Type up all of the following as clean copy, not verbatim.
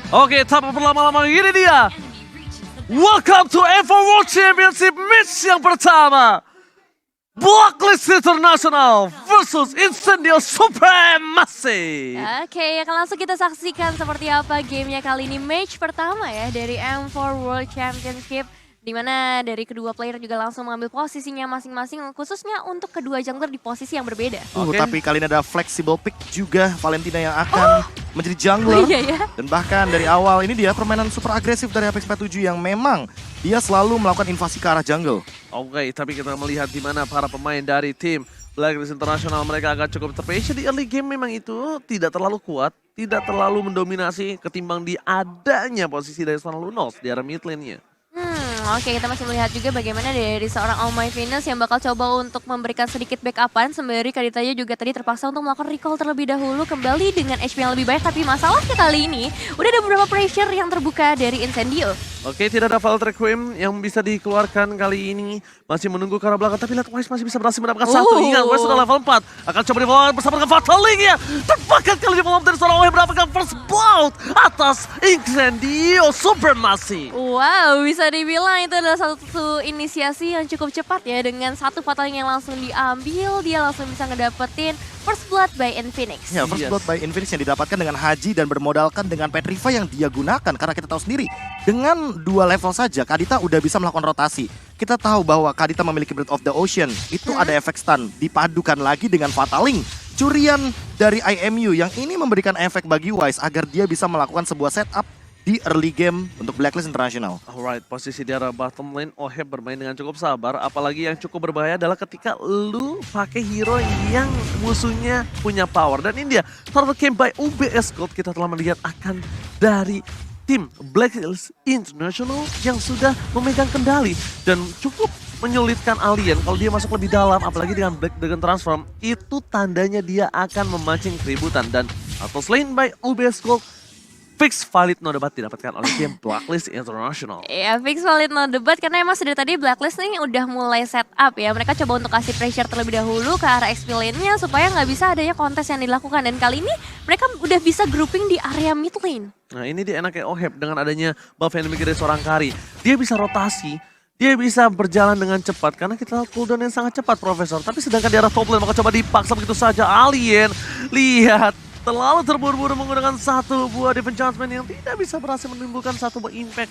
Oke, tanpa berlama-lama ini dia. Welcome to Evo World Championship match yang pertama. Blacklist International versus Incendio Supremacy. Oke, akan langsung kita saksikan seperti apa gamenya kali ini. Match pertama ya dari M4 World Championship. Di mana dari kedua player juga langsung mengambil posisinya masing-masing, khususnya untuk kedua jungler di posisi yang berbeda. Tapi kali ini ada flexible pick juga Valentina yang akan menjadi jungler. Iya ya. Dan bahkan dari awal ini dia permainan super agresif dari Apex 47 yang memang dia selalu melakukan invasi ke arah jungle. Oke, tapi kita melihat di mana para pemain dari tim Blacklist International mereka agak cukup terpatient di early game, memang itu tidak terlalu kuat, tidak terlalu mendominasi ketimbang di adanya posisi dari seorang Lunos di arah mid lane-nya. Oke, kita masih melihat juga bagaimana dari seorang All My Venus yang bakal coba untuk memberikan sedikit backupan. Sembari Kaditanya juga tadi terpaksa untuk melakukan recall terlebih dahulu kembali dengan HP yang lebih baik. Tapi masalahnya kali ini udah ada beberapa pressure yang terbuka dari Incendio. Oke, tidak ada Vault Requiem yang bisa dikeluarkan kali ini. Masih menunggu ke arah belakang, tapi lihat Wise masih bisa berhasil mendapatkan satu. Ingat, Wise sudah level 4. Akan coba dibawa bersama dengan Fatal Link ya. Terbakar kali di malam dari seorang Wise mendapatkan first blood atas Incendio Supremacy. Wow, bisa dibilang itu adalah satu inisiasi yang cukup cepat ya. Dengan satu Fatal Link yang langsung diambil, dia langsung bisa ngedapetin First Blood by Infinix. Ya, First Blood by Infinix yang didapatkan dengan Haji dan bermodalkan dengan Petrify yang dia gunakan. Karena kita tahu sendiri, dengan 2 level saja Kadita udah bisa melakukan rotasi. Kita tahu bahwa Kadita memiliki Breath of the Ocean. Itu ada efek stun, dipadukan lagi dengan Fatal Link. Curian dari IMU yang ini memberikan efek bagi Wise agar dia bisa melakukan sebuah setup di early game untuk Blacklist International. Alright, posisi di arah bottom lane, Oheb bermain dengan cukup sabar. Apalagi yang cukup berbahaya adalah ketika lu pakai hero yang musuhnya punya power. Dan ini dia, turtle camp by UBS Gold kita telah melihat akan dari tim Blacklist International yang sudah memegang kendali. Dan cukup menyulitkan Alien kalau dia masuk lebih dalam, apalagi dengan Black Dragon Transform. Itu tandanya dia akan memancing keributan. Dan atau lane by UBS Gold, fix valid no debat didapatkan oleh tim Blacklist International. Ya, fix valid no debat karena emang dari tadi Blacklist nih udah mulai set up ya. Mereka coba untuk kasih pressure terlebih dahulu ke arah XP lane-nya supaya nggak bisa adanya kontes yang dilakukan. Dan kali ini mereka udah bisa grouping di area mid lane. Nah, ini dia enaknya Oheb dengan adanya buff yang dimiliki dari seorang Kari. Dia bisa rotasi, dia bisa berjalan dengan cepat karena kita tahu cooldown yang sangat cepat, Profesor. Tapi sedangkan di arah top lane maka coba dipaksa begitu saja. Alien, lihat, terlalu terburu-buru menggunakan satu buah defense judgment yang tidak bisa berhasil menimbulkan satu buah impact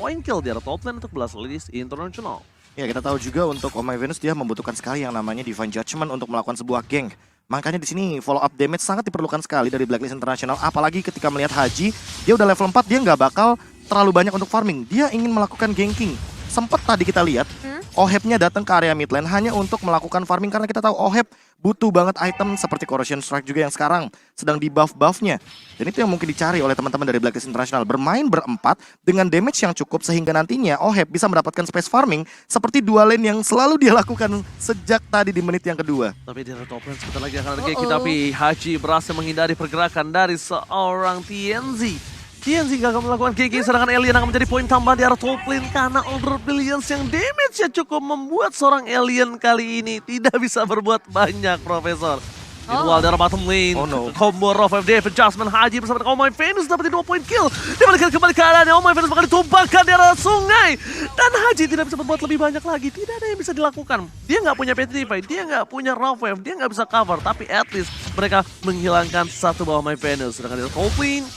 point kill di arah top lane untuk Blacklist International. Ya, kita tahu juga untuk Oh My Venus dia membutuhkan sekali yang namanya Divine Judgment untuk melakukan sebuah gank. Makanya di sini follow up damage sangat diperlukan sekali dari Blacklist International. Apalagi ketika melihat Haji, dia udah level 4, dia nggak bakal terlalu banyak untuk farming. Dia ingin melakukan ganking. Sempat tadi kita lihat, Ohebnya datang ke area mid lane hanya untuk melakukan farming. Karena kita tahu Oheb butuh banget item seperti Corrosion Strike juga yang sekarang sedang di buff-buffnya. Dan itu yang mungkin dicari oleh teman-teman dari Blacklist International. Bermain berempat dengan damage yang cukup sehingga nantinya Oheb bisa mendapatkan space farming seperti 2 lane yang selalu dia lakukan sejak tadi di menit yang kedua. Tapi di arah top lane sebentar lagi akan ada Geki, tapi Haji berhasil menghindari pergerakan dari seorang TNZ. TNZ gagal melakukan Geki, sedangkan Alien akan menjadi poin tambahan di arah top lane karena Order Billions yang damage-nya cukup membuat seorang Alien kali ini tidak bisa berbuat banyak, Profesor. Meanwhile dari bottom lane, combo Raw 5D, adjustment Haji bersama dengan Oh My Venus dapat 2 point kill. Dibalikan kembali ke arahnya, Oh My Venus bakal ditumbangkan di arah sungai. Dan Haji tidak bisa berbuat lebih banyak lagi, tidak ada yang bisa dilakukan. Dia nggak punya Petrify, dia nggak punya Raw Wave, dia nggak bisa cover. Tapi at least mereka menghilangkan satu bawah Oh My Venus. Sedangkan di top lane,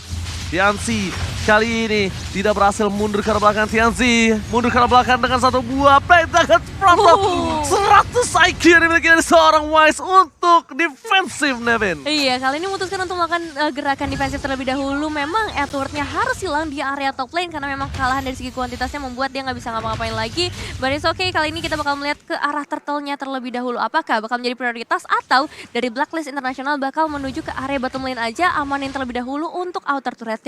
Tianzi kali ini tidak berhasil mundur ke arah belakang. Tianzi mundur ke arah belakang dengan satu buah play dengan Prapto 100 IQ yang dimiliki dari seorang Wise untuk defensif, Nevin. Iya, kali ini memutuskan untuk melakukan gerakan defensif terlebih dahulu. Memang Edwardnya harus hilang di area top lane karena memang kekalahan dari segi kuantitasnya membuat dia nggak bisa ngapa-ngapain lagi. But it's okay, kali ini kita bakal melihat ke arah turtle-nya terlebih dahulu. Apakah bakal menjadi prioritas atau dari Blacklist International bakal menuju ke area bottom lane aja, amanin terlebih dahulu untuk outer turret.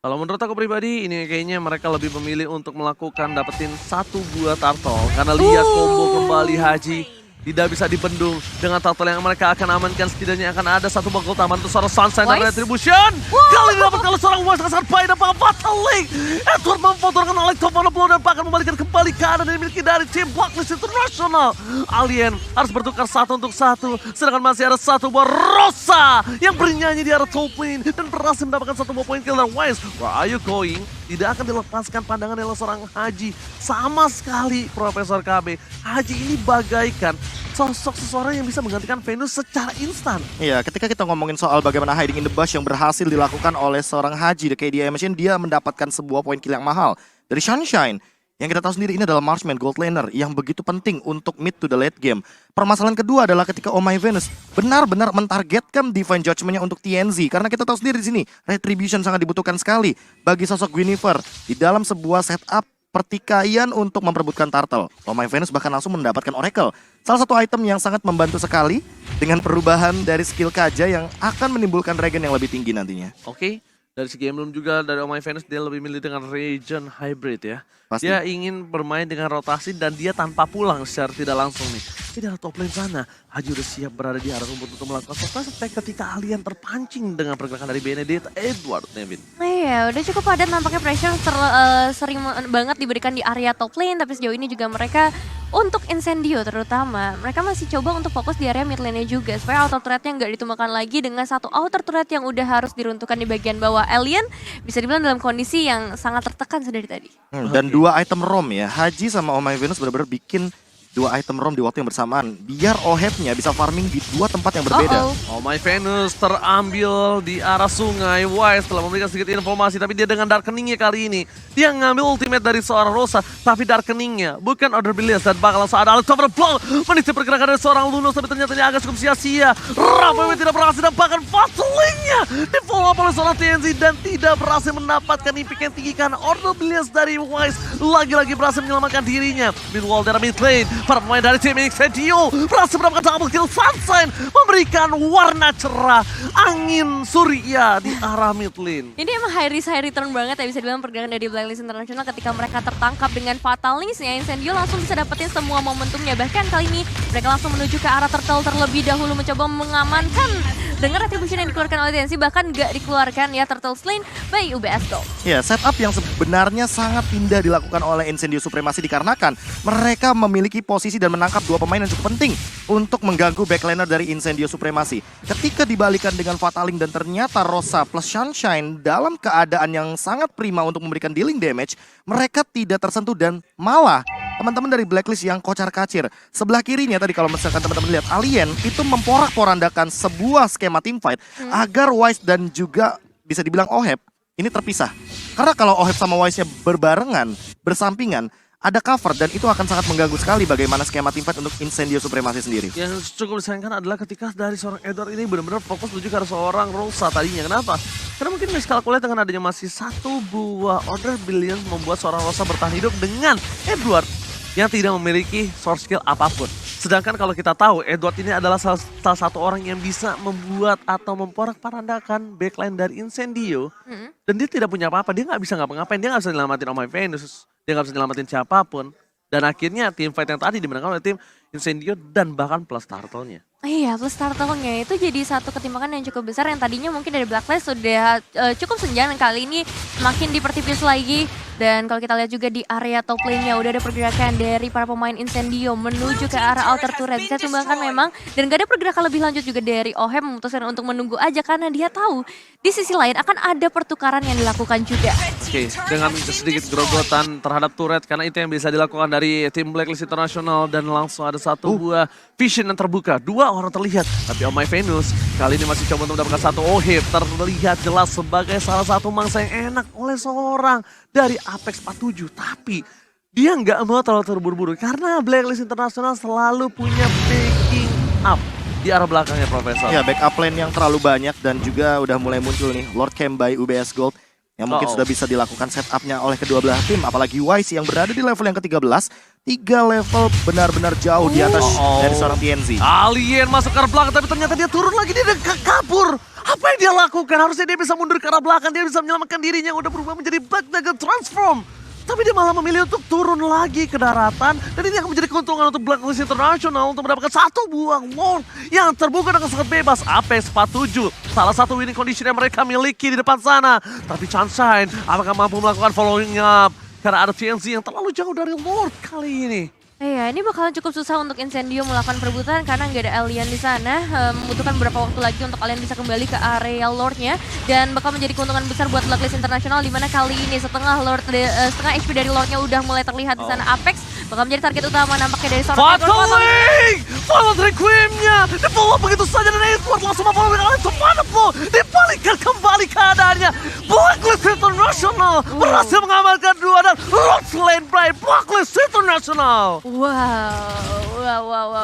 Kalau menurut aku pribadi, ini kayaknya mereka lebih memilih untuk melakukan dapetin satu buah turtle. Karena lihat combo kembali Haji. tidak bisa dibendung. Dengan turtle yang mereka akan amankan, setidaknya akan ada satu bakal taman untuk seorang Sunshine dan Wise? Retribution. Kali ini dapat kalau seorang Wise sangat baik dan Fatal Link. Edward memfotorkan Electro Blow dan bahkan membalikan kembali keadaan yang dimiliki dari tim Blacklist International. Alien harus bertukar 1 untuk 1, sedangkan masih ada satu buah Rosa yang bernyanyi di arah top lane dan berhasil mendapatkan satu buah poin kill dari Wise. Where are you going? Tidak akan dilepaskan pandangan oleh seorang Haji sama sekali, Profesor KB. Haji ini bagaikan sosok seseorang yang bisa menggantikan Venus secara instan. Iya, ketika kita ngomongin soal bagaimana hiding in the bush yang berhasil dilakukan oleh seorang Haji, the KDA Machine, dia mendapatkan sebuah poin kill yang mahal dari Sunshine. Yang kita tahu sendiri ini adalah marksman gold laner yang begitu penting untuk mid to the late game. Permasalahan kedua adalah ketika Oh My Venus benar-benar mentargetkan Divine Judgment-nya untuk TNZ. Karena kita tahu sendiri di sini Retribution sangat dibutuhkan sekali bagi sosok Guinevere di dalam sebuah setup pertikaian untuk memperebutkan turtle. Oh My Venus bahkan langsung mendapatkan Oracle. Salah satu item yang sangat membantu sekali dengan perubahan dari skill Kaja yang akan menimbulkan regen yang lebih tinggi nantinya. Oke. Dari segi emblem juga dari Oh My Venus dia lebih milih dengan Regen Hybrid ya. Pasti. Dia ingin bermain dengan rotasi dan dia tanpa pulang secara tidak langsung nih. Di dalam top lane sana, Haji udah siap berada di arah rumput untuk melakukan surprise attack ketika alien terpancing dengan pergerakan dari Benedict Edward, Nevin. Iya, udah cukup padat nampaknya pressure sering banget diberikan di area top lane, tapi sejauh ini juga mereka untuk Incendio terutama, mereka masih coba untuk fokus di area mid lane-nya juga supaya outer turret-nya nggak ditumbangkan lagi dengan satu outer turret yang udah harus diruntuhkan di bagian bawah. Alien bisa dibilang dalam kondisi yang sangat tertekan dari tadi. Dan dua item ROM ya, Haji sama Oh My Venus benar-benar bikin dua item ROM di waktu yang bersamaan. Biar Oheb-nya bisa farming di dua tempat yang berbeda. Oh My Venus terambil di arah sungai. Wise telah memberikan sedikit informasi, tapi dia dengan Darkening-nya kali ini. Dia ngambil ultimate dari seorang Rosa, tapi Darkening-nya bukan Order Billions dan bakal langsung ada Electro Blow meniti pergerakan dari seorang Lunos, tapi ternyata ini agak cukup sia-sia. Rafael tidak berhasil dan bahkan Fatal Link-nya di follow up oleh seorang TNZ dan tidak berhasil mendapatkan impact yang tinggi karena Order Billions dari Wise lagi-lagi berhasil menyelamatkan dirinya. Meanwhile dari mid lane, para pemain dari tim Incendio berhasil mendapatkan double kill. Sunshine memberikan warna cerah angin surya di arah mid lane. Ini emang high risk high return banget ya bisa dibilang pergerakan dari Blacklist International ketika mereka tertangkap dengan Fatal Link ya Incendio langsung bisa dapetin semua momentumnya. Bahkan kali ini mereka langsung menuju ke arah turtle terlebih dahulu mencoba mengamankan dengan retribution yang dikeluarkan oleh TNC, bahkan gak dikeluarkan ya turtle slain by UBS Gold. Ya, setup yang sebenarnya sangat indah dilakukan oleh Incendio Supremacy dikarenakan mereka memiliki posisi dan menangkap dua pemain yang cukup penting untuk mengganggu backliner dari Incendio Supremacy. Ketika dibalikan dengan Fataling dan ternyata Rosa plus Sunshine dalam keadaan yang sangat prima untuk memberikan dealing damage, mereka tidak tersentuh dan malah teman-teman dari Blacklist yang kocar-kacir. Sebelah kirinya tadi kalau misalkan teman-teman lihat, Alien itu memporak-porandakan sebuah skema teamfight agar Wise dan juga bisa dibilang Oheb ini terpisah. Karena kalau Oheb sama Wise-nya berbarengan, bersampingan, ada cover dan itu akan sangat mengganggu sekali bagaimana skema teamfight untuk Incendio Supremacy sendiri. Yang cukup disayangkan adalah ketika dari seorang Edward ini benar-benar fokus menuju ke arah seorang Rosa tadinya. Kenapa? Karena mungkin miskalkulasi dengan adanya masih satu buah Order Billions membuat seorang Rosa bertahan hidup dengan Edward yang tidak memiliki source skill apapun. Sedangkan kalau kita tahu Edward ini adalah salah satu orang yang bisa membuat atau memporak-parandakan backline dari Incendio. Dan dia tidak punya apa-apa, dia nggak bisa ngapa-ngapain, dia nggak bisa nyelamatin Oh My Venus, dia nggak bisa nyelamatin siapapun. Dan akhirnya tim fight yang tadi dimenangkan oleh tim Incendio dan bahkan plus turtle-nya. Iya, plus turtle-nya itu jadi satu ketimpangan yang cukup besar yang tadinya mungkin dari Blacklist sudah cukup senjang dan kali ini semakin dipertipis lagi. Dan kalau kita lihat juga di area top lane-nya udah ada pergerakan dari para pemain Incendio menuju ke arah outer turret. Bisa tumbangkan memang dan gak ada pergerakan lebih lanjut juga dari Oheb memutuskan untuk menunggu aja karena dia tahu di sisi lain akan ada pertukaran yang dilakukan juga. Oke, dengan sedikit gerogotan terhadap turret karena itu yang bisa dilakukan dari tim Blacklist International dan langsung ada satu buah vision yang terbuka. Dua orang terlihat, tapi Oh My Venus kali ini masih coba untuk mendapatkan satu Oheb terlihat jelas sebagai salah satu mangsa yang enak oleh seorang dari Apex 47, tapi dia nggak mau terlalu terburu-buru karena Blacklist International selalu punya backing up di arah belakangnya, Profesor. Ya, backup lane yang terlalu banyak dan juga udah mulai muncul nih Lord Camp by UBS Gold yang mungkin sudah bisa dilakukan setupnya oleh kedua belah tim, apalagi Wise yang berada di level yang ke-13, 3 level benar-benar jauh di atas dari seorang TNZ. Alien masuk ke arah belakang tapi ternyata dia turun lagi, dia kabur. Apa yang dia lakukan? Harusnya dia bisa mundur ke arah belakang, dia bisa menyelamatkan dirinya yang udah berubah menjadi Black Dagger Transform. Tapi dia malah memilih untuk turun lagi ke daratan. Dan ini akan menjadi keuntungan untuk Blacklist International untuk mendapatkan satu buah Lord yang terbuka dengan sangat bebas. Apex 47, salah satu winning condition yang mereka miliki di depan sana. Tapi Sunshine apakah mampu melakukan following up? Karena ada TNZ yang terlalu jauh dari Lord kali ini. Iya, ini bakalan cukup susah untuk Incendio melakukan perebutan karena nggak ada alien di sana. Membutuhkan beberapa waktu lagi untuk kalian bisa kembali ke area Lordnya dan bakal menjadi keuntungan besar buat Blacklist International di mana kali ini setengah HP dari Lordnya udah mulai terlihat di sana. Apex bakal menjadi target utama nampaknya dari seorang Fataling! Follow Requiem-nya dibawa begitu saja dan Edward langsung memfollow dengan Mana po dibalikan kembali keadaannya. Blacklist International berhasil mengamankan 2 dan Lord slain by Blacklist International. Wow.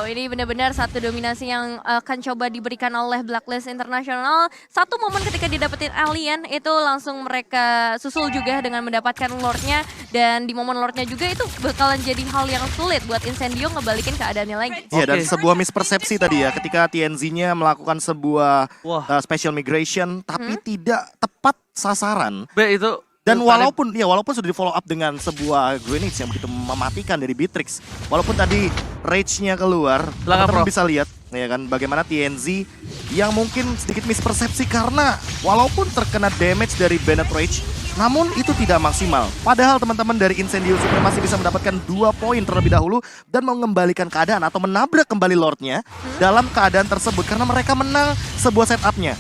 Ini benar-benar satu dominasi yang akan coba diberikan oleh Blacklist International. Satu momen ketika didapetin alien itu langsung mereka susul juga dengan mendapatkan Lordnya. Dan di momen Lordnya juga itu bakalan jadi hal yang sulit buat Incendio ngebalikin keadaannya lagi. Iya, dan sebuah mispersepsi tadi ya ketika TNZ-nya melakukan sebuah special migration tapi tidak tepat sasaran. itu Dan walaupun sudah di follow up dengan sebuah grenade yang begitu mematikan dari Beatrix. Walaupun tadi rage-nya keluar, teman-teman bisa lihat ya kan bagaimana TNZ yang mungkin sedikit mispersepsi karena walaupun terkena damage dari Bennett Rage, namun itu tidak maksimal. Padahal teman-teman dari Incendio Supremacy bisa mendapatkan 2 poin terlebih dahulu dan mengembalikan keadaan atau menabrak kembali Lordnya dalam keadaan tersebut karena mereka menang sebuah setupnya.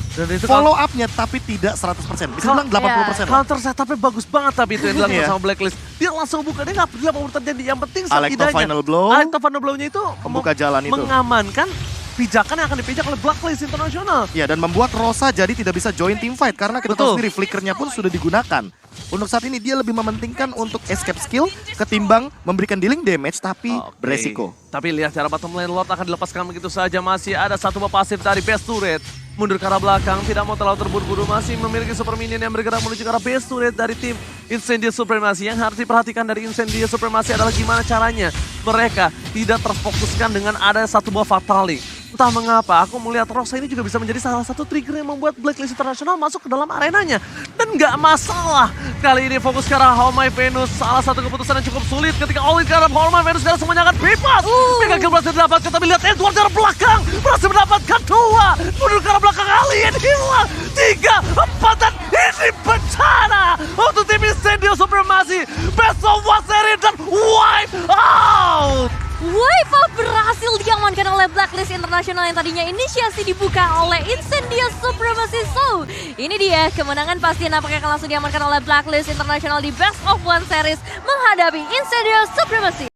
Follow up-nya tapi tidak 100%. Bisa bilang 80%. Counter setupnya bagus banget tapi itu yang dilakukan sama Blacklist. Dia langsung buka, dia nggak peduli apa yang terjadi. Yang penting setidaknya Final Blow. Final Blow-nya itu membuka jalan itu. Mengamankan pijakan yang akan dipijak oleh Blacklist International. Ya, dan membuat Rosa jadi tidak bisa join team fight karena kita tahu sendiri flickernya pun sudah digunakan. Untuk saat ini dia lebih mementingkan untuk escape skill ketimbang memberikan dealing damage tapi beresiko. Tapi lihat cara bottom lane Lord akan dilepaskan begitu saja. Masih ada satu buah pasif dari base turret. Mundur ke arah belakang, tidak mau terlalu terburu-buru. Masih memiliki super minion yang bergerak menuju ke arah base turret dari tim Incendio Supremacy. Yang harus diperhatikan dari Incendio Supremacy adalah gimana caranya mereka tidak terfokuskan dengan ada satu buah Fataling. Entah mengapa, aku melihat Rosa ini juga bisa menjadi salah satu trigger yang membuat Blacklist International masuk ke dalam arenanya. Dan nggak masalah. Kali ini fokus ke arah How My Venus. Salah satu keputusan yang cukup sulit ketika all in ke arah How My Venus karena semuanya akan bebas. Mega kill berhasil didapatkan, tapi lihat Edward dari belakang. Berhasil mendapatkan 2. Mundur ke arah belakang, alien hilang. 3, 4, dan ini bencana untuk tim Incendio Supremacy. Best of 1 seri dan wipe out. Wipe out berhasil diamankan oleh Blacklist International yang tadinya inisiasi dibuka oleh Incendio Supremacy. So, ini dia kemenangan pasti nampaknya akan langsung diamankan oleh Blacklist International di Best of 1 Series menghadapi Incendio Supremacy.